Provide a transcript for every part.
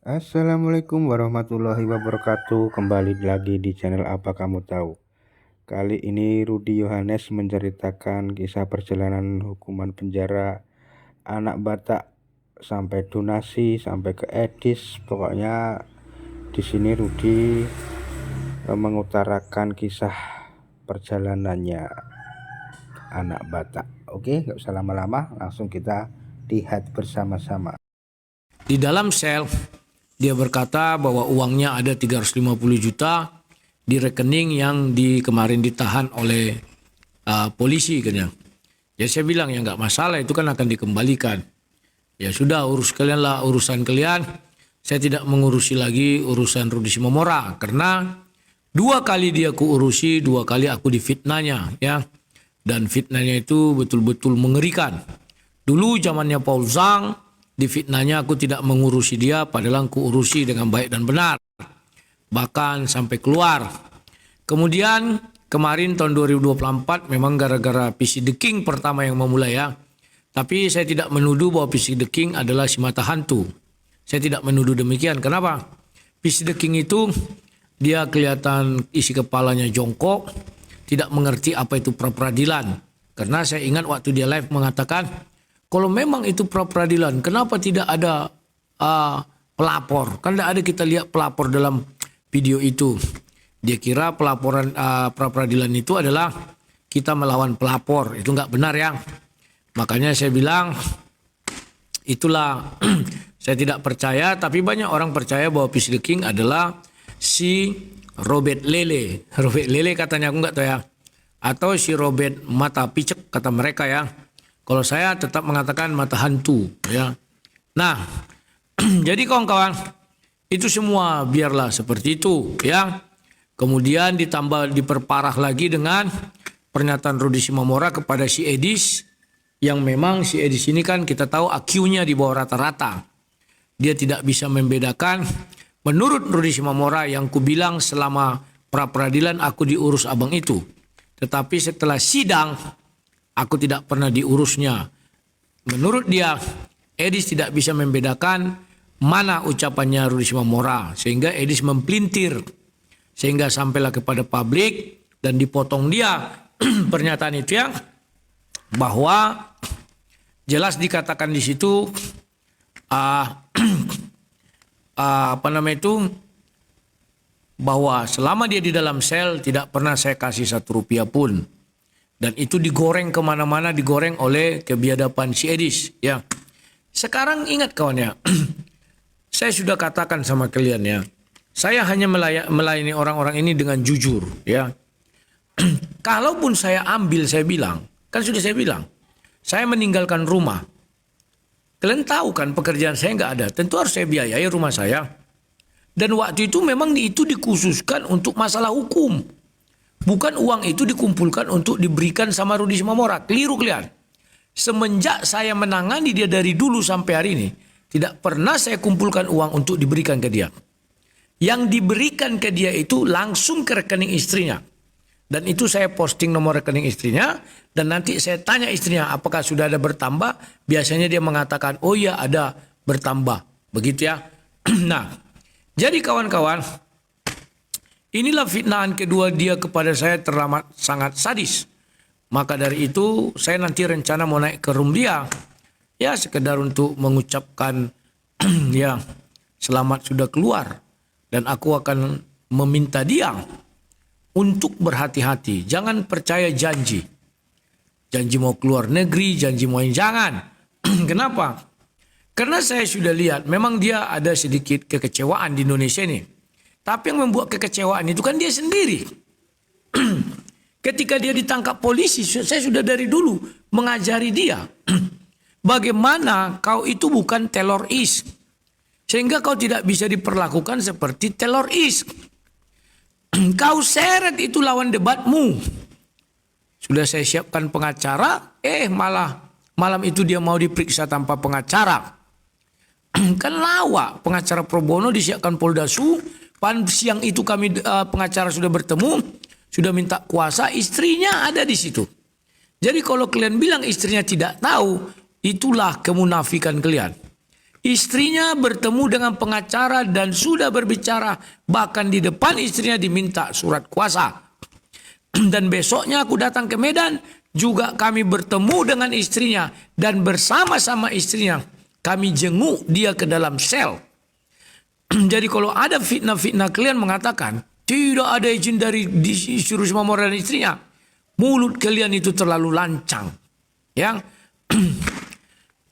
Assalamualaikum warahmatullahi wabarakatuh. Kembali lagi di channel Apa Kamu Tahu. Kali ini Rudi Yohanes menceritakan kisah perjalanan hukuman penjara anak Batak sampai donasi sampai ke Edis. Pokoknya di sini Rudi mengutarakan kisah perjalanannya anak Batak. Oke, nggak usah lama-lama, langsung kita lihat bersama-sama. Di dalam sel, dia berkata bahwa uangnya ada 350 juta di rekening yang kemarin ditahan oleh polisi. Kan ya. Ya saya bilang ya nggak masalah, itu kan akan dikembalikan. Ya sudah, urus kalian lah urusan kalian. Saya tidak mengurusi lagi urusan Rudi Simomora karena 2 kali dia kuurusi, 2 kali aku difitnahnya ya. Dan fitnahnya itu betul-betul mengerikan. Dulu zamannya Paul Zhang, di fitnahnya aku tidak mengurusi dia, padahal aku urusi dengan baik dan benar. Bahkan sampai keluar. Kemudian kemarin tahun 2024 memang gara-gara PC The King pertama yang memulai ya. Tapi saya tidak menuduh bahwa PC The King adalah si mata hantu. Saya tidak menuduh demikian. Kenapa? PC The King itu dia kelihatan isi kepalanya jongkok, tidak mengerti apa itu pra-peradilan. Karena saya ingat waktu dia live mengatakan, kalau memang itu pra-peradilan, kenapa tidak ada pelapor? Kan tidak ada kita lihat pelapor dalam video itu. Dia kira pelaporan pra-peradilan itu adalah kita melawan pelapor. Itu nggak benar ya. Makanya saya bilang, itulah saya tidak percaya, tapi banyak orang percaya bahwa Peace the King adalah si Robert Lele. Robert Lele katanya, aku nggak tahu ya. Atau si Robert mata picek kata mereka ya. Kalau saya tetap mengatakan mata hantu ya. Nah, jadi kawan-kawan, itu semua biarlah seperti itu ya. Kemudian ditambah diperparah lagi dengan pernyataan Rudi Simomora kepada si Edis, yang memang si Edis ini kan kita tahu IQ-nya di bawah rata-rata. Dia tidak bisa membedakan. Menurut Rudi Simomora yang kubilang selama pra-peradilan aku diurus abang itu. Tetapi setelah sidang aku tidak pernah diurusnya. Menurut dia, Edis tidak bisa membedakan mana ucapannya Rudi Simomora. Sehingga Edis mempelintir. Sehingga sampailah kepada publik dan dipotong dia pernyataan itu ya. Bahwa jelas dikatakan di situ bahwa selama dia di dalam sel tidak pernah saya kasih 1 rupiah pun. Dan itu digoreng kemana-mana, digoreng oleh kebiadaban si Edis. Ya. Sekarang ingat kawan ya, saya sudah katakan sama kalian ya, saya hanya melayani orang-orang ini dengan jujur. Ya. Kalaupun saya ambil, saya bilang, kan sudah saya bilang, saya meninggalkan rumah. Kalian tahu kan pekerjaan saya nggak ada, tentu harus saya biayai rumah saya. Dan waktu itu memang itu dikhususkan untuk masalah hukum. Bukan uang itu dikumpulkan untuk diberikan sama Rudi Simomora. Keliru kalian. Semenjak saya menangani dia dari dulu sampai hari ini, tidak pernah saya kumpulkan uang untuk diberikan ke dia. Yang diberikan ke dia itu langsung ke rekening istrinya. Dan itu saya posting nomor rekening istrinya. Dan nanti saya tanya istrinya apakah sudah ada bertambah. Biasanya dia mengatakan, oh iya ada bertambah. Begitu ya. Nah, jadi kawan-kawan, inilah fitnahan kedua dia kepada saya teramat sangat sadis. Maka dari itu saya nanti rencana mau naik ke room dia. Ya sekedar untuk mengucapkan ya selamat sudah keluar. Dan aku akan meminta dia untuk berhati-hati. Jangan percaya janji. Janji mau keluar negeri, janji mau jangan. Kenapa? Karena saya sudah lihat memang dia ada sedikit kekecewaan di Indonesia ini. Tapi yang membuat kekecewaan itu kan dia sendiri. Ketika dia ditangkap polisi, saya sudah dari dulu mengajari dia. Bagaimana kau itu bukan teroris. Sehingga kau tidak bisa diperlakukan seperti teroris. Kau seret itu lawan debatmu. Sudah saya siapkan pengacara, malah malam itu dia mau diperiksa tanpa pengacara. Kan lawak, pengacara pro bono disiapkan Polda Su. Siang itu kami pengacara sudah bertemu, sudah minta kuasa, istrinya ada di situ. Jadi kalau kalian bilang istrinya tidak tahu, itulah kemunafikan kalian. Istrinya bertemu dengan pengacara dan sudah berbicara. Bahkan di depan istrinya diminta surat kuasa. Dan besoknya aku datang ke Medan. Juga kami bertemu dengan istrinya. Dan bersama-sama istrinya kami jenguk dia ke dalam sel. Jadi kalau ada fitnah-fitnah kalian mengatakan tidak ada izin dari disuruh Simamora dan istrinya. Mulut kalian itu terlalu lancang. Ya.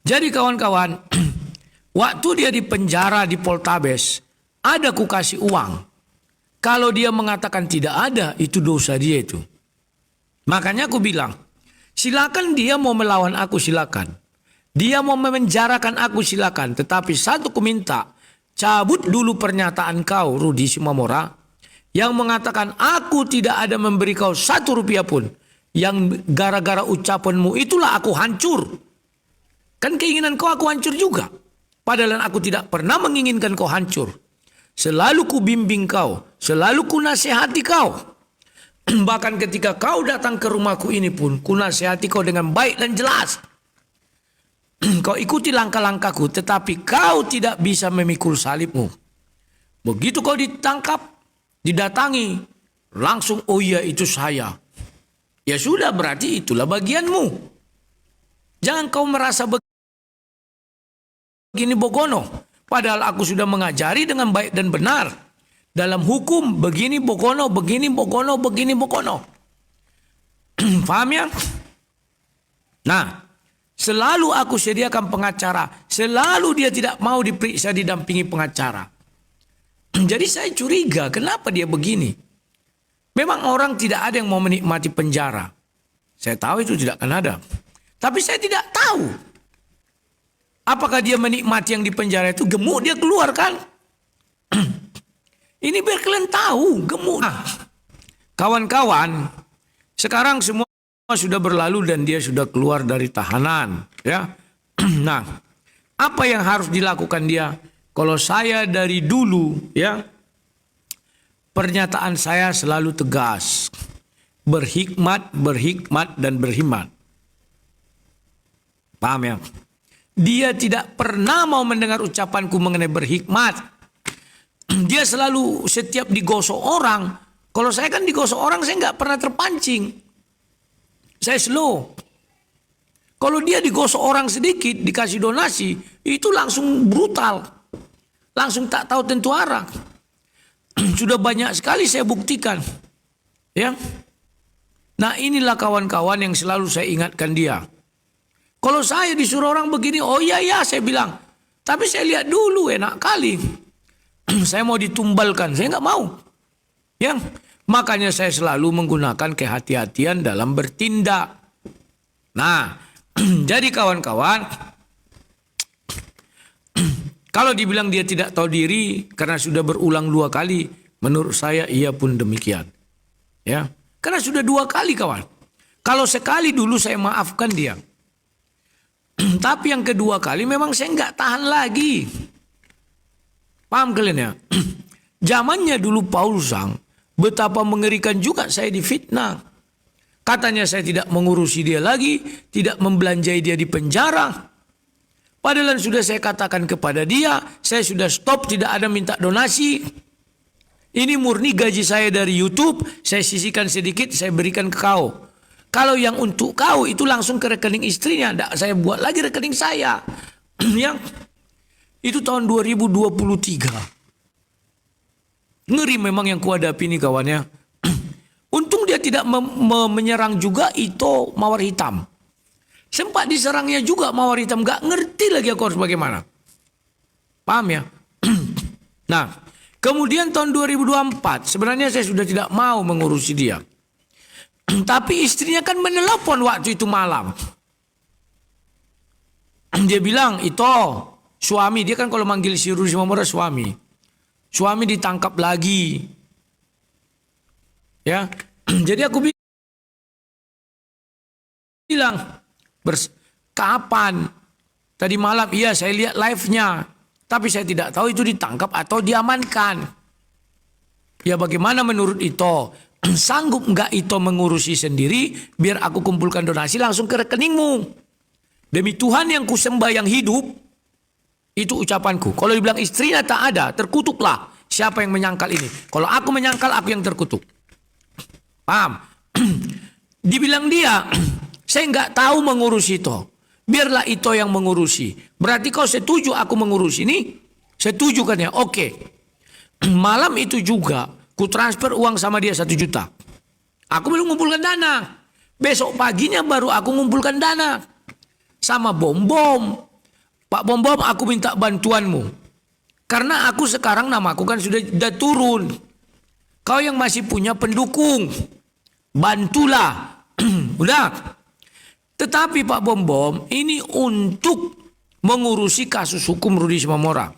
Jadi kawan-kawan, waktu dia di penjara di Poltabes, ada ku kasih uang. Kalau dia mengatakan tidak ada, itu dosa dia itu. Makanya aku bilang, silakan dia mau melawan aku, silakan. Dia mau memenjarakan aku, silakan. Tetapi satu ku minta, cabut dulu pernyataan kau, Rudi Simamora, yang mengatakan aku tidak ada memberi kau 1 rupiah pun. Yang gara-gara ucapanmu itulah aku hancur. Kan keinginan kau aku hancur juga. Padahal aku tidak pernah menginginkan kau hancur. Selalu ku bimbing kau. Selalu ku nasihati kau. Bahkan ketika kau datang ke rumahku ini pun, ku nasihati kau dengan baik dan jelas. Kau ikuti langkah-langkahku, tetapi kau tidak bisa memikul salibmu. Begitu kau ditangkap, didatangi, langsung oh iya itu saya. Ya sudah, berarti itulah bagianmu. Jangan kau merasa begini bogono. Padahal aku sudah mengajari dengan baik dan benar. Dalam hukum begini bogono, begini bogono, begini bogono. Paham ya? Nah, selalu aku sediakan pengacara. Selalu dia tidak mau diperiksa didampingi pengacara. Jadi saya curiga kenapa dia begini. Memang orang tidak ada yang mau menikmati penjara. Saya tahu itu tidak akan ada. Tapi saya tidak tahu. Apakah dia menikmati yang di penjara itu gemuk dia keluar kan? Ini biar kalian tahu gemuk. Nah, kawan-kawan, sekarang semua sudah berlalu dan dia sudah keluar dari tahanan. Ya, nah, apa yang harus dilakukan dia? Kalau saya dari dulu, ya, pernyataan saya selalu tegas, berhikmat, berhikmat dan berhikmat. Paham ya? Dia tidak pernah mau mendengar ucapanku mengenai berhikmat. Dia selalu setiap digosok orang. Kalau saya kan digosok orang, saya nggak pernah terpancing. Saya slow. Kalau dia digosok orang sedikit, dikasih donasi, itu langsung brutal. Langsung tak tahu tentu arah. Sudah banyak sekali saya buktikan. Ya. Nah inilah kawan-kawan yang selalu saya ingatkan dia. Kalau saya disuruh orang begini, oh iya ya saya bilang. Tapi saya lihat dulu enak kali. Saya mau ditumbalkan, saya nggak mau. Ya, makanya saya selalu menggunakan kehati-hatian dalam bertindak. Nah, jadi kawan-kawan, kalau dibilang dia tidak tahu diri karena sudah berulang 2 kali, menurut saya ia pun demikian. Ya, karena sudah 2 kali kawan. Kalau sekali dulu saya maafkan dia. Tapi yang kedua kali memang saya nggak tahan lagi. Paham kalian ya? Zamannya dulu Paulus sang, betapa mengerikan juga saya difitnah. Katanya saya tidak mengurusi dia lagi, tidak membelanjai dia di penjara. Padahal sudah saya katakan kepada dia, saya sudah stop, tidak ada minta donasi. Ini murni gaji saya dari YouTube, saya sisihkan sedikit, saya berikan ke kau. Kalau yang untuk kau itu langsung ke rekening istrinya. Tidak saya buat lagi rekening saya. Yang itu tahun 2023. Ngeri memang yang kuhadapi ini kawannya. Untung dia tidak menyerang juga Ito Mawar Hitam. Sempat diserangnya juga Mawar Hitam. Gak ngerti lagi aku harus bagaimana. Paham ya? Nah, kemudian tahun 2024. Sebenarnya saya sudah tidak mau mengurusi dia. Tapi istrinya kan menelepon waktu itu malam. Dia bilang, itu suami. Dia kan kalau manggil si Rudi Simamora suami. Suami ditangkap lagi. Ya, jadi aku bilang, kapan? Tadi malam, iya saya lihat live-nya. Tapi saya tidak tahu itu ditangkap atau diamankan. Ya bagaimana menurut Ito? Sanggup nggak Ito mengurusi sendiri biar aku kumpulkan donasi langsung ke rekeningmu. Demi Tuhan yang kusembah yang hidup, Itu ucapanku. Kalau dibilang istrinya tak ada, terkutuklah. Siapa yang menyangkal ini? Kalau aku menyangkal, aku yang terkutuk. Paham? Dibilang dia, saya nggak tahu mengurus itu. Biarlah itu yang mengurusi. Berarti kau setuju aku mengurus ini? Setuju kan ya? Oke. Malam itu juga, ku transfer uang sama dia 1 juta. Aku belum mengumpulkan dana. Besok paginya baru aku mengumpulkan dana. Sama Bom-Bom. Pak Bom-Bom, aku minta bantuanmu. Karena aku sekarang namaku kan sudah turun. Kau yang masih punya pendukung, bantulah. Udah. Tetapi Pak Bom-Bom, ini untuk mengurusi kasus hukum Rudi Simamora.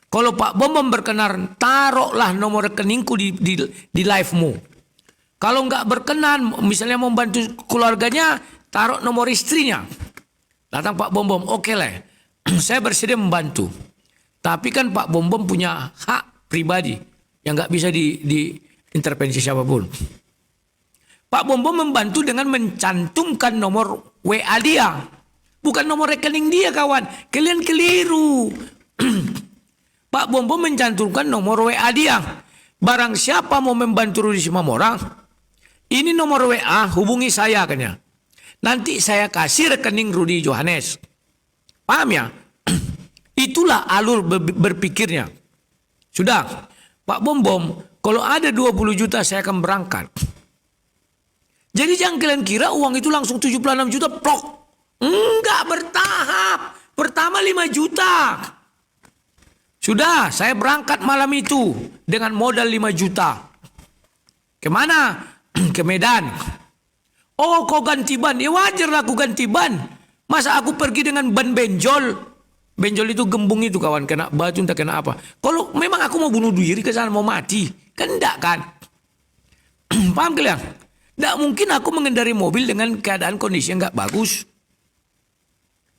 Kalau Pak Bom-Bom berkenan, taruhlah nomor rekeningku di live-mu. Kalau nggak berkenan, misalnya membantu keluarganya, taruh nomor istrinya. Datang Pak Bom-Bom, oke lah. Saya bersedia membantu. Tapi kan Pak Bom-Bom punya hak pribadi yang nggak bisa diintervensi siapapun. Pak Bom-Bom membantu dengan mencantumkan nomor WA dia. Bukan nomor rekening dia, kawan. Kalian keliru. Pak Bom-Bom mencantumkan nomor WA dia. Barang siapa mau membantu Rudi Simamora, ini nomor WA, hubungi saya katanya. Nanti saya kasih rekening Rudi Johannes. Paham ya? Itulah alur berpikirnya. Sudah, Pak Bom-Bom, kalau ada 20 juta saya akan berangkat. Jadi jangan kalian kira uang itu langsung 76 juta, plok. Enggak, bertahap. Pertama 5 juta. Sudah, saya berangkat malam itu dengan modal 5 juta. Kemana? Ke Medan. Oh, kau ganti ban. Ya wajar aku ganti ban. Masa aku pergi dengan ban benjol? Benjol itu gembung itu, kawan, kena batu entah kena apa. Kalau memang aku mau bunuh diri ke sana, mau mati, kan enggak kan? Paham kalian? Enggak mungkin aku mengendari mobil dengan keadaan kondisi yang enggak bagus.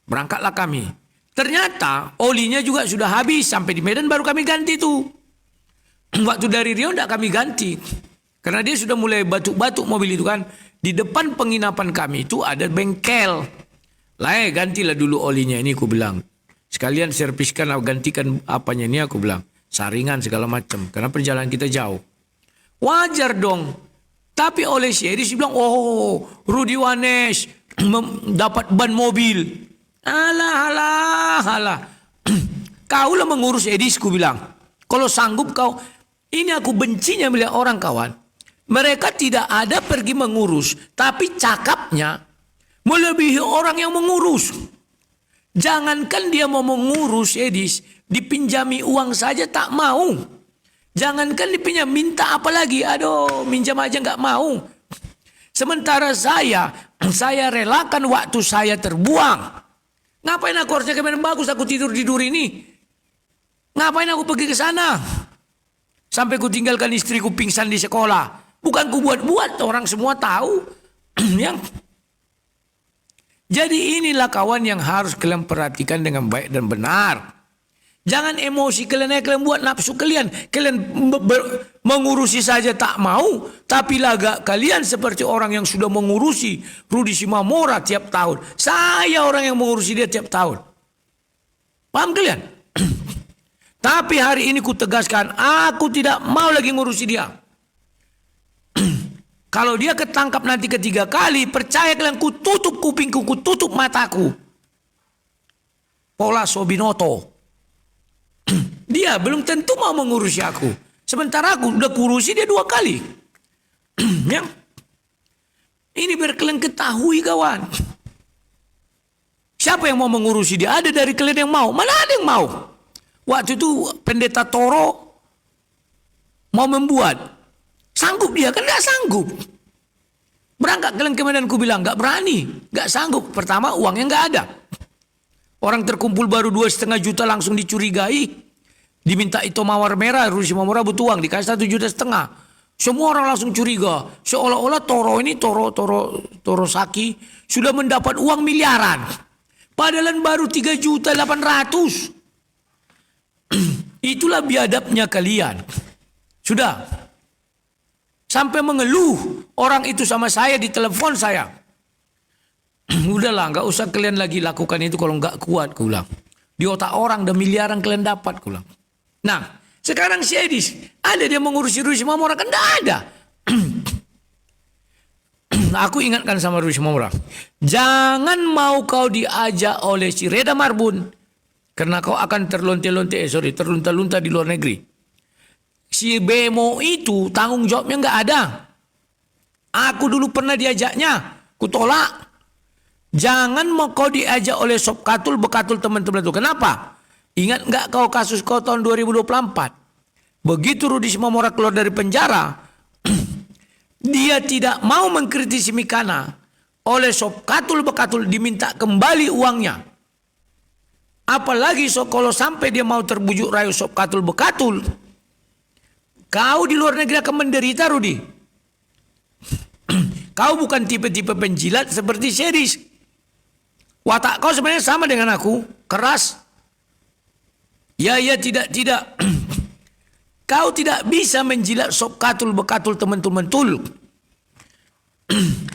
Berangkatlah kami. Ternyata olinya juga sudah habis, sampai di Medan baru kami ganti tuh. Waktu dari Riau enggak kami ganti. Karena dia sudah mulai batuk-batuk mobil itu kan. Di depan penginapan kami itu ada bengkel. Lah, gantilah dulu olinya ini, aku bilang. Sekalian serviskan, gantikan apanya ini, aku bilang. Saringan segala macam. Karena perjalanan kita jauh. Wajar dong. Tapi oleh si Edis bilang, oh, Rudi Johannes dapat ban mobil. Alah. Kau lah mengurus Edis, ku bilang. Kalau sanggup kau. Ini aku bencinya melihat orang, kawan. Mereka tidak ada pergi mengurus. Tapi cakapnya melebihi orang yang mengurus. Jangankan dia mau mengurus Edis, dipinjami uang saja tak mau. Jangankan dipinjam, minta apa lagi? Aduh, minjam aja nggak mau. Sementara saya relakan waktu saya terbuang. Ngapain aku harusnya ke Medan bagus, aku tidur ini? Ngapain aku pergi ke sana? Sampai ku tinggalkan istriku pingsan di sekolah. Bukan ku buat-buat, orang semua tahu. Yang jadi inilah kawan yang harus kalian perhatikan dengan baik dan benar. Jangan emosi kalian buat nafsu kalian. Kalian mengurusi saja tak mau. Tapi lagak kalian seperti orang yang sudah mengurusi Rudi Simamora tiap tahun. Saya orang yang mengurusi dia tiap tahun. Paham kalian? Tapi hari ini ku tegaskan, aku tidak mau lagi ngurusi dia. Kalau dia ketangkap nanti ketiga kali, percaya kalian, ku tutup kupingku, ku tutup mataku. Pola Sobinoto. Dia belum tentu mau mengurusi aku. Sementara aku udah kurusi dia 2 kali. Ya. Ini biar kalian ketahui, kawan. Siapa yang mau mengurusi dia? Ada dari kalian yang mau? Mana ada yang mau? Waktu itu pendeta Toro mau membuat. Sanggup dia? Kan gak sanggup. Berangkat kalian ke Medan, ku bilang gak berani, gak sanggup. Pertama uangnya gak ada. Orang terkumpul baru 2,5 juta langsung dicurigai. Diminta itu mawar merah, Rudi Simamora butuh uang, dikasih 1,5 juta. Semua orang langsung curiga. Seolah-olah Toro ini, Toro Saki, sudah mendapat uang miliaran. Padahal baru 3.800.000. Itulah biadabnya kalian. Sudah. Sampai mengeluh orang itu sama saya di telepon saya. Udahlah, nggak usah kalian lagi lakukan itu kalau nggak kuat, aku bilang. Di otak orang dan miliaran kalian dapat, kulang. Nah, sekarang si Edis, ada dia mengurusi Risma Mora, kan tidak ada. Aku ingatkan sama Risma Mora, jangan mau kau diajak oleh si Reda Marbun, karena kau akan terlunta-lunta di luar negeri. Si Bemo itu tanggung jawabnya nggak ada. Aku dulu pernah diajaknya, ku tolak. Jangan mau kau diajak oleh Sob Katul Bekatul teman-teman itu. Kenapa? Ingat nggak kau kasus kau tahun 2024? Begitu Rudi Simamora keluar dari penjara, dia tidak mau mengkritisi Mikana. Oleh Sob Katul Bekatul diminta kembali uangnya. Apalagi kalau sampai dia mau terbujuk rayu Sob Katul Bekatul, kau di luar negeri akan menderita, Rudi. Kau bukan tipe-tipe penjilat seperti Seris. Watak kau sebenarnya sama dengan aku, keras. Ya, tidak. Kau tidak bisa menjilat Sob Katul Bekatul teman-teman tul.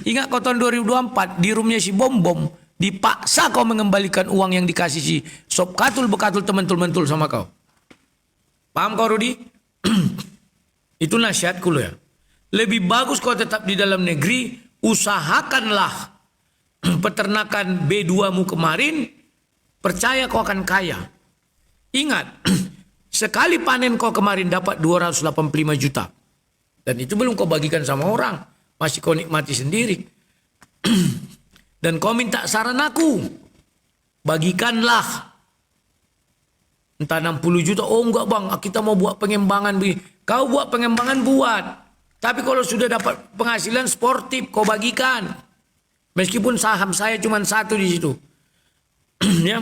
Ingat kau tahun 2024 di rumahnya si Bom-Bom, dipaksa kau mengembalikan uang yang dikasih si Sob Katul Bekatul teman-teman tul sama kau. Paham kau, Rudi? Itu nasihatku lo ya. Lebih bagus kau tetap di dalam negeri, usahakanlah peternakan B2-mu kemarin, percaya kau akan kaya. Ingat, sekali panen kau kemarin dapat 285 juta. Dan itu belum kau bagikan sama orang, masih kau nikmati sendiri. Dan kau minta saran aku, bagikanlah. Entah 60 juta, oh enggak bang, kita mau buat pengembangan. Kau buat pengembangan buat. Tapi kalau sudah dapat penghasilan sportif, kau bagikan. Meskipun saham saya cuma 1 di situ. Ya.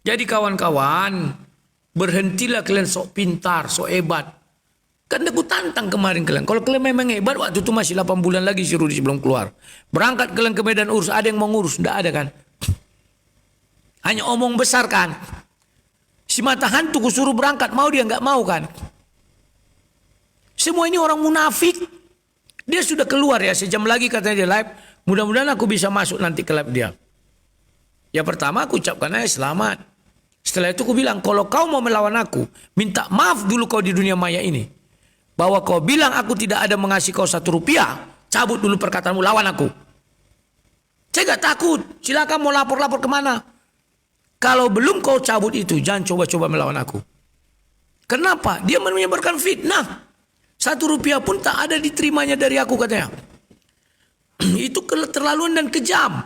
Jadi kawan-kawan, berhentilah kalian sok pintar, sok hebat. Kan aku tantang kemarin kalian. Kalau kalian memang hebat, waktu itu masih 8 bulan lagi si Rudi sebelum keluar. Berangkat kalian ke Medan urus, ada yang mau ngurus? Tidak ada kan? Hanya omong besar kan? Si mata hantu kusuruh berangkat, mau dia nggak mau kan? Semua ini orang munafik. Dia sudah keluar ya, sejam lagi katanya dia live. Mudah-mudahan aku bisa masuk nanti ke live dia. Ya pertama aku ucapkan aja selamat. Setelah itu aku bilang, kalau kau mau melawan aku, minta maaf dulu kau di dunia maya ini. Bahwa kau bilang aku tidak ada mengasihi kau 1 rupiah, cabut dulu perkataanmu, lawan aku. Saya gak takut, silakan mau lapor-lapor kemana. Kalau belum kau cabut itu, jangan coba-coba melawan aku. Kenapa? Dia menyebarkan fitnah. 1 rupiah pun tak ada diterimanya dari aku katanya. Itu keterlaluan dan kejam.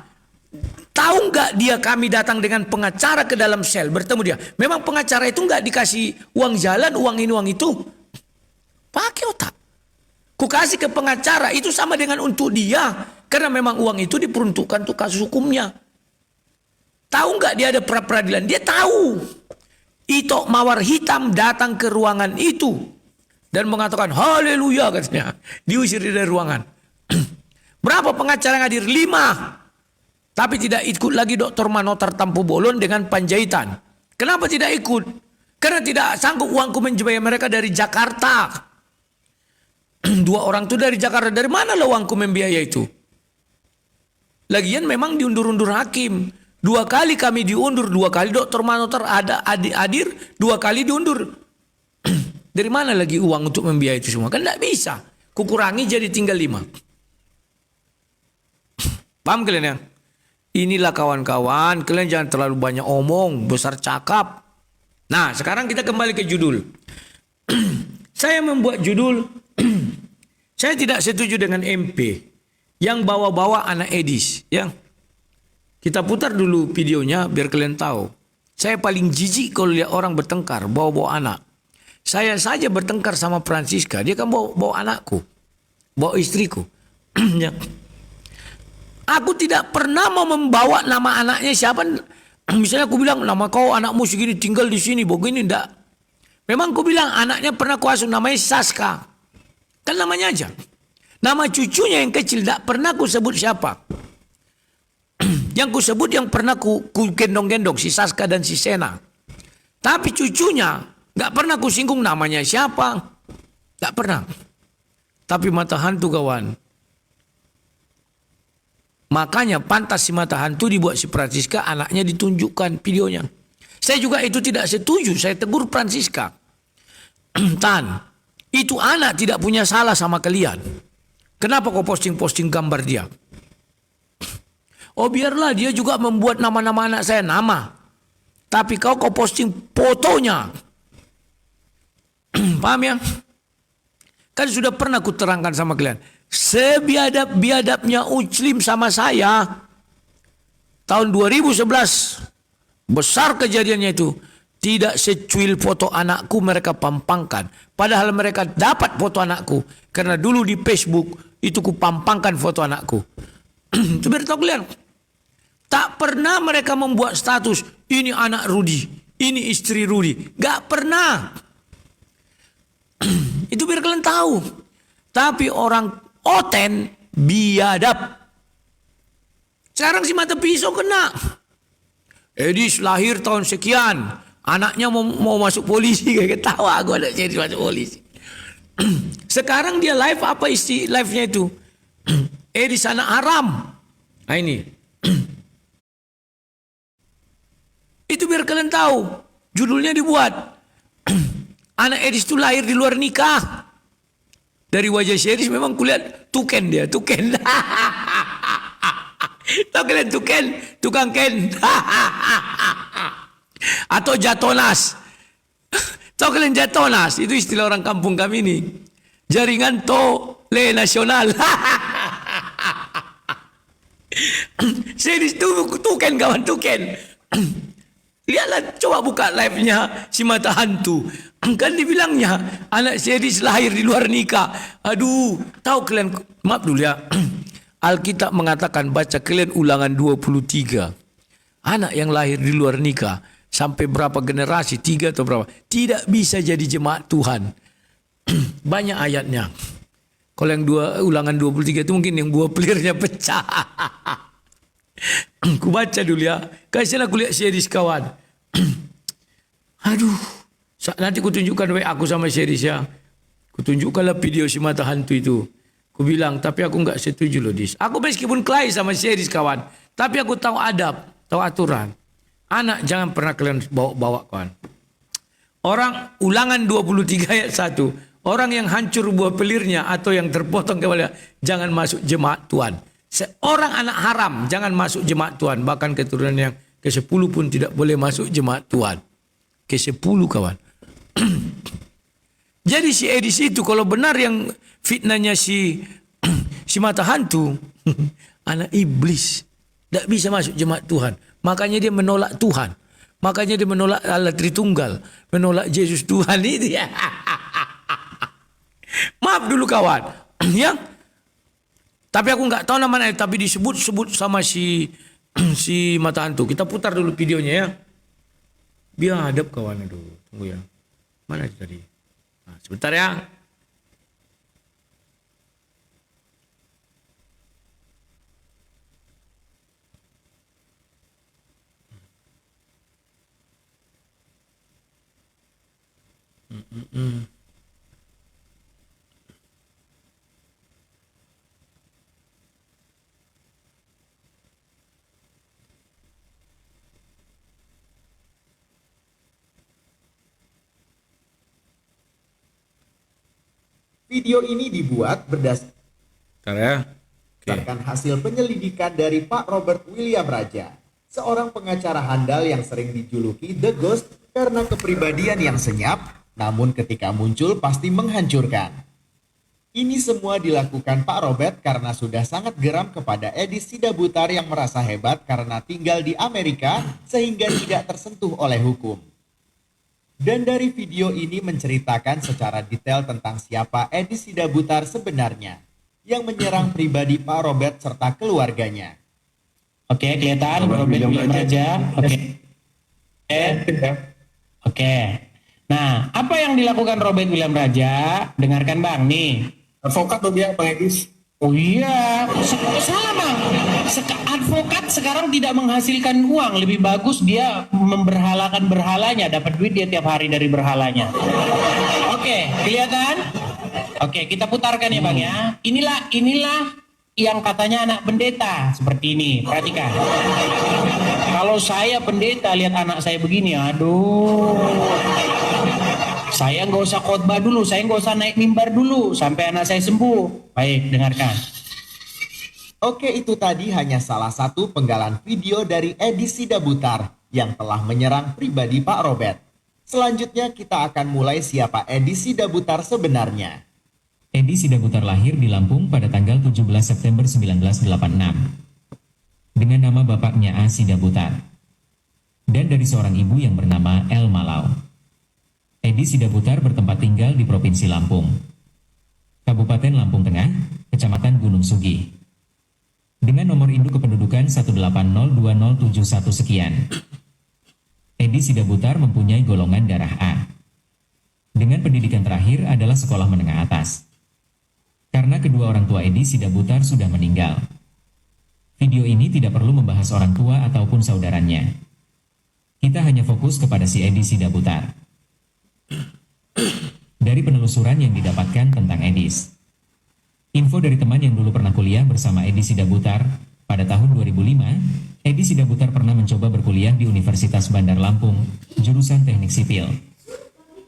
Tahu nggak dia kami datang dengan pengacara ke dalam sel bertemu dia. Memang pengacara itu nggak dikasih uang jalan, uang ini, uang itu. Pakai otak. Ku kasih ke pengacara itu sama dengan untuk dia. Karena memang uang itu diperuntukkan untuk kasus hukumnya. Tahu nggak dia ada pra-peradilan? Dia tahu. Ito Mawar Hitam datang ke ruangan itu. Dan mengatakan haleluya katanya. Diusir dari ruangan. Berapa pengacara yang hadir? 5. Tapi tidak ikut lagi Dr. Manotar Tampu Bolon dengan Panjaitan. Kenapa tidak ikut? Karena tidak sanggup uangku menjebaya mereka dari Jakarta. 2 orang itu dari Jakarta. Dari mana lah uangku membiayai itu? Lagian memang diundur-undur hakim. 2 kali kami diundur. 2 kali Dr. Manotar ada hadir. 2 kali diundur. Dari mana lagi uang untuk membiayai itu semua? Kan tidak bisa. Kukurangi jadi tinggal 5. Paham kalian ya? Inilah kawan-kawan. Kalian jangan terlalu banyak omong. Besar cakap. Nah sekarang kita kembali ke judul. Saya membuat judul. Saya tidak setuju dengan MP. Yang bawa-bawa anak Edis. Ya. Kita putar dulu videonya biar kalian tahu. Saya paling jijik kalau lihat orang bertengkar. Bawa-bawa anak. Saya saja bertengkar sama Francisca, dia kan bawa anakku, bawa istriku. Ya. Aku tidak pernah mau membawa nama anaknya siapa. Misalnya aku bilang nama kau anakmu segini tinggal di sini, begini enggak. Memang aku bilang anaknya pernah kuasuh namanya Saska. Kan namanya aja. Nama cucunya yang kecil enggak pernah ku sebut siapa. Yang ku sebut yang pernah ku gendong-gendong si Saska dan si Sena. Tapi cucunya gak pernah ku singgung namanya siapa. Gak pernah. Tapi mata hantu kawan. Makanya pantas si mata hantu dibuat si Francisca, anaknya ditunjukkan videonya. Saya juga itu tidak setuju. Saya tegur Francisca. Tan, itu anak tidak punya salah sama kalian. Kenapa kau posting-posting gambar dia? Oh biarlah, dia juga membuat nama-nama anak saya nama. Tapi kau posting fotonya. Paham ya? Kan sudah pernah ku terangkan sama kalian. Sebiadab-biadabnya Uclim sama saya. Tahun 2011. Besar kejadiannya itu. Tidak secuil foto anakku mereka pampangkan. Padahal mereka dapat foto anakku. Karena dulu di Facebook itu ku pampangkan foto anakku. Itu biar tahu kalian. Tak pernah mereka membuat status. Ini anak Rudi. Ini istri Rudi. Gak pernah. Itu biar kalian tahu. Tapi orang oten biadab. Sekarang si mata pisau kena. Edis lahir tahun sekian. Anaknya mau masuk polisi. Kayak ketawa aku anak jadi masuk polisi. Sekarang dia live apa isi live-nya itu? Edis anak haram. Nah ini. Itu biar kalian tahu. Judulnya dibuat. Anak Edis itu lahir di luar nikah. Dari wajah si Edis memang kulihat tuken dia. Tuken. Tahu kalian tuken? Tukang ken. Atau jatonas. Tahu kalian jatonas? Itu istilah orang kampung kami ini. Jaringan tole nasional. Si Edis itu tuken kawan tuken. Lihatlah, coba buka live-nya si mata hantu. Kan dibilangnya anak si Edis lahir di luar nikah. Aduh, tahu kalian, maaf dulu ya. Alkitab mengatakan, baca kalian Ulangan 23. Anak yang lahir di luar nikah sampai berapa generasi, 3 atau berapa, tidak bisa jadi jemaat Tuhan. Banyak ayatnya. Kalau yang Ulangan 23 itu mungkin yang buah pelirnya pecah. Ku baca dulu ya. Kasihlah aku lihat series kawan. Aduh. Nanti ku tunjukkan WA aku sama series ya. Ku tunjukkanlah video si mata hantu itu. Ku bilang, tapi aku enggak setuju loh Dis. Aku meskipun kelahi sama series kawan. Tapi aku tahu adab, tahu aturan. Anak jangan pernah kalian bawa-bawa kawan. Orang Ulangan 23 ayat 1. Orang yang hancur buah pelirnya atau yang terpotong kepala jangan masuk jemaat Tuhan. Seorang anak haram jangan masuk jemaat Tuhan. Bahkan keturunan yang ke-10 pun tidak boleh masuk jemaat Tuhan. Ke-10 kawan. Jadi si Edis itu kalau benar yang fitnahnya si mata hantu. Anak iblis. Tidak bisa masuk jemaat Tuhan. Makanya dia menolak Tuhan. Makanya dia menolak Allah Tritunggal. Menolak Yesus Tuhan itu ya. Maaf dulu kawan. Ya. Tapi aku nggak tahu namanya, tapi disebut-sebut sama si mata hantu. Kita putar dulu videonya ya. Biar hadap kawan. Aduh, tunggu ya. Mana itu tadi? Nah, sebentar ya. Video ini dibuat berdasarkan hasil penyelidikan dari Pak Robert William Raja, seorang pengacara handal yang sering dijuluki The Ghost karena kepribadian yang senyap, namun ketika muncul pasti menghancurkan. Ini semua dilakukan Pak Robert karena sudah sangat geram kepada Edis Sidabutar yang merasa hebat karena tinggal di Amerika sehingga tidak tersentuh oleh hukum. Dan dari video ini menceritakan secara detail tentang siapa Edis Sidabutar sebenarnya yang menyerang pribadi Pak Robert serta keluarganya. Oke, kelihatan Robert William Raja. Oke. Nah, apa yang dilakukan Robert William Raja? Dengarkan Bang nih. Advokat tuh dia Bang Edis. Oh iya, salah Bang. Advokat sekarang tidak menghasilkan uang. Lebih bagus dia memberhalakan berhalanya. Dapat duit dia tiap hari dari berhalanya. Oke, kelihatan? Oke, kita putarkan ya Bang ya. Inilah yang katanya anak pendeta seperti ini. Perhatikan. Kalau saya pendeta lihat anak saya begini, aduh. Saya nggak usah khotbah dulu, saya nggak usah naik mimbar dulu sampai anak saya sembuh. Baik, dengarkan. Oke, itu tadi hanya salah satu penggalan video dari Edi Sidabutar yang telah menyerang pribadi Pak Robert. Selanjutnya kita akan mulai siapa Edi Sidabutar sebenarnya. Edi Sidabutar lahir di Lampung pada tanggal 17 September 1986 dengan nama bapaknya A. Sidabutar dan dari seorang ibu yang bernama El Malau. Edi Sidabutar bertempat tinggal di Provinsi Lampung, Kabupaten Lampung Tengah, Kecamatan Gunung Sugi. Dengan nomor induk kependudukan 1802071 sekian. Edi Sidabutar mempunyai golongan darah A. Dengan pendidikan terakhir adalah sekolah menengah atas. Karena kedua orang tua Edi Sidabutar sudah meninggal. Video ini tidak perlu membahas orang tua ataupun saudaranya. Kita hanya fokus kepada si Edi Sidabutar. Dari penelusuran yang didapatkan tentang Edis. Info dari teman yang dulu pernah kuliah bersama Edi Sidabutar, pada tahun 2005, Edi Sidabutar pernah mencoba berkuliah di Universitas Bandar Lampung, jurusan Teknik Sipil.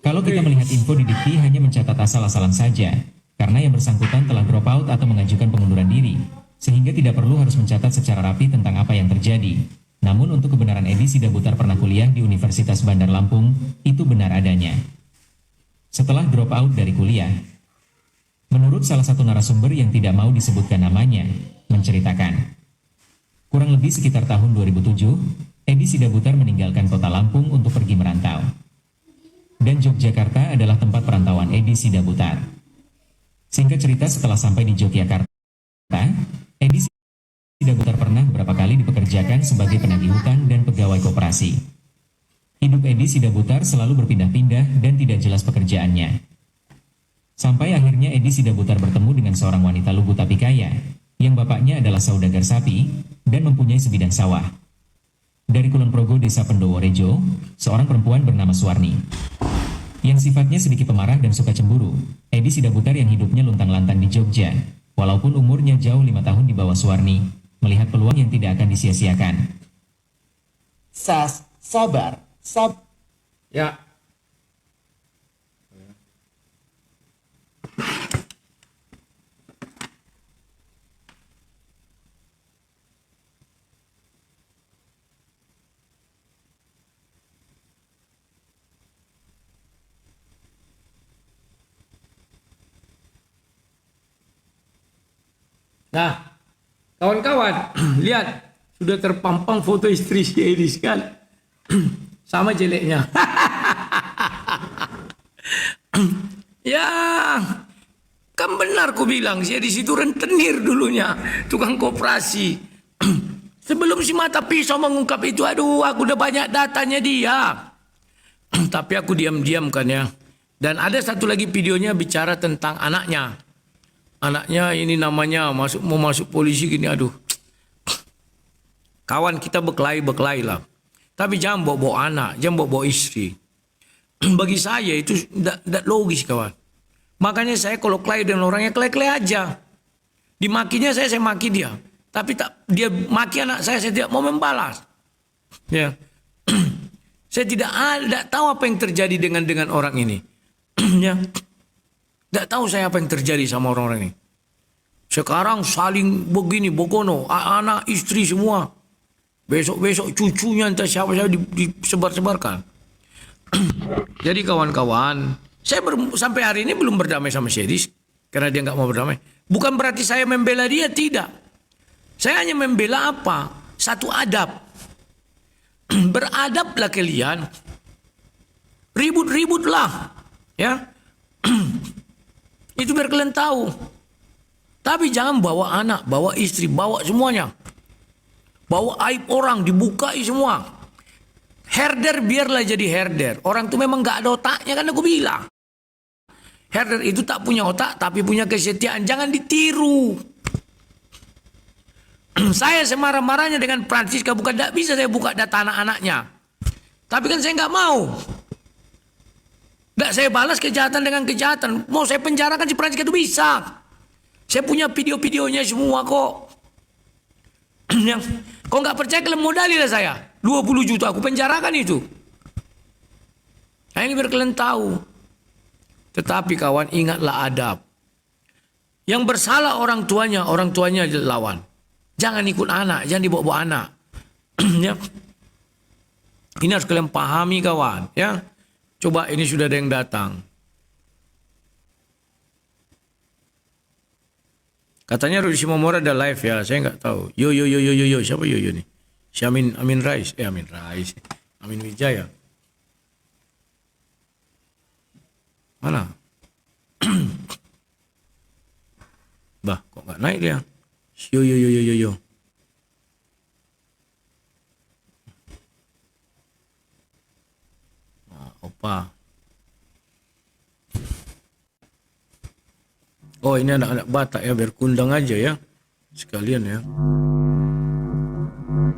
Kalau kita melihat info di Dikti hanya mencatat asal-asalan saja, karena yang bersangkutan telah drop out atau mengajukan pengunduran diri, sehingga tidak perlu harus mencatat secara rapi tentang apa yang terjadi. Namun untuk kebenaran Edi Sidabutar pernah kuliah di Universitas Bandar Lampung, itu benar adanya. Setelah drop out dari kuliah, menurut salah satu narasumber yang tidak mau disebutkan namanya, menceritakan, kurang lebih sekitar tahun 2007, Edi Sidabutar meninggalkan kota Lampung untuk pergi merantau. Dan Yogyakarta adalah tempat perantauan Edi Sidabutar. Singkat cerita, setelah sampai di Yogyakarta, Edi Sidabutar pernah beberapa kali dipekerjakan sebagai penagih hutang dan pegawai koperasi. Hidup Edi Sidabutar selalu berpindah-pindah dan tidak jelas pekerjaannya. Sampai akhirnya Edi Sidabutar bertemu dengan seorang wanita lugu tapi kaya, yang bapaknya adalah saudagar sapi dan mempunyai sebidang sawah. Dari Kulon Progo, Desa Pendowo Rejo, seorang perempuan bernama Suwarni. Yang sifatnya sedikit pemarah dan suka cemburu, Edi Sidabutar yang hidupnya luntang-lantung di Jogja, walaupun umurnya jauh 5 tahun di bawah Suwarni, melihat peluang yang tidak akan disia-siakan. Sabar. Ya. Nah, kawan-kawan, lihat sudah terpampang foto istri si Edis kan, sama jeleknya. Ya, kan benar ku bilang si Edis itu rentenir dulunya, tukang koperasi. Sebelum si mata pisau mengungkap itu, aduh, aku udah banyak datanya dia. Tapi aku diam-diam kan ya. Dan ada satu lagi videonya bicara tentang anaknya. Anaknya ini namanya mau masuk polisi gini, aduh. Kawan kita berkelahi lah. Tapi jangan bawa anak, jangan bawa istri. Bagi saya itu tidak logis kawan. Makanya saya kalau kelahi dengan orangnya kelahi aja. Dimakinya saya maki dia. Tapi dia maki anak saya tidak mau membalas. Ya. Saya tidak tahu apa yang terjadi dengan orang ini. Ya. Tidak tahu saya apa yang terjadi sama orang-orang ini. Sekarang saling begini, bogono, anak, istri semua. Besok-besok cucunya entah siapa-siapa disebar-sebarkan. Jadi kawan-kawan, saya sampai hari ini belum berdamai sama Sedis. Karena dia nggak mau berdamai. Bukan berarti saya membela dia, tidak. Saya hanya membela apa? Satu adab. Beradablah kalian. Ribut-ributlah. Ya. Itu biar kalian tahu. Tapi jangan bawa anak, bawa istri, bawa semuanya. Bawa aib orang, dibukai semua. Herder biarlah jadi herder. Orang itu memang gak ada otaknya, kan aku bilang. Herder itu tak punya otak, tapi punya kesetiaan. Jangan ditiru. Saya semarah-marahnya dengan Francisca, bukan tidak bisa saya buka data anak-anaknya. Tapi kan saya nggak mau. Nggak saya balas kejahatan dengan kejahatan. Mau saya penjarakan si Francisca itu bisa. Saya punya video-videonya semua kok. Yang kau nggak percaya kalian modali lah saya. 20 juta aku penjarakan itu. Nah ini biar kalian tahu. Tetapi kawan ingatlah adab. Yang bersalah orang tuanya lawan. Jangan ikut anak, jangan dibawa-bawa anak. Ya. Ini harus kalian pahami kawan. Ya. Coba ini sudah ada yang datang. Katanya Rudi Simomora ada live ya, saya nggak tahu. Yo, siapa yo nih? Si Amin Rais, Amin Wijaya. Mana? Bah, kok nggak naik dia? Yo. Nah, opa. Oh ini anak-anak Batak ya, biar kundang aja ya. Sekalian ya.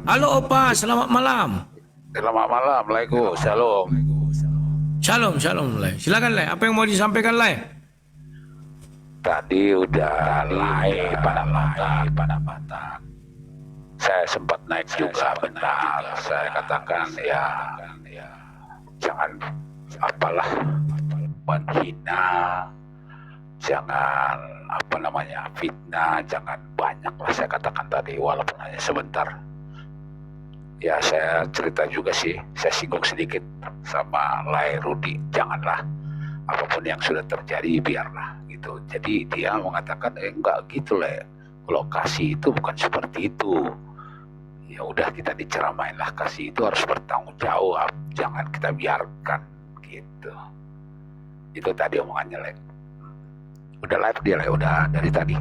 Halo opa, selamat malam. Selamat malam, Waalaikumsalam. Shalom. Shalom, Lai. Silakan Lai, apa yang mau disampaikan Lai? Tadi udah live pada Batak. Saya sempat naik juga benar. Saya katakan ya jangan apalah menghina, jangan fitnah, jangan banyak lah saya katakan tadi walaupun hanya sebentar. Ya saya cerita juga sih, saya singgung sedikit sama Lai Rudi, janganlah apapun yang sudah terjadi biarlah gitu. Jadi dia mengatakan enggak gitu lah, kalau kasih itu bukan seperti itu. Ya udah kita diceramain lah, kasih itu harus bertanggung jawab, jangan kita biarkan gitu. Itu tadi omongannya Lai. Udah live dia Lai, udah dari tadi.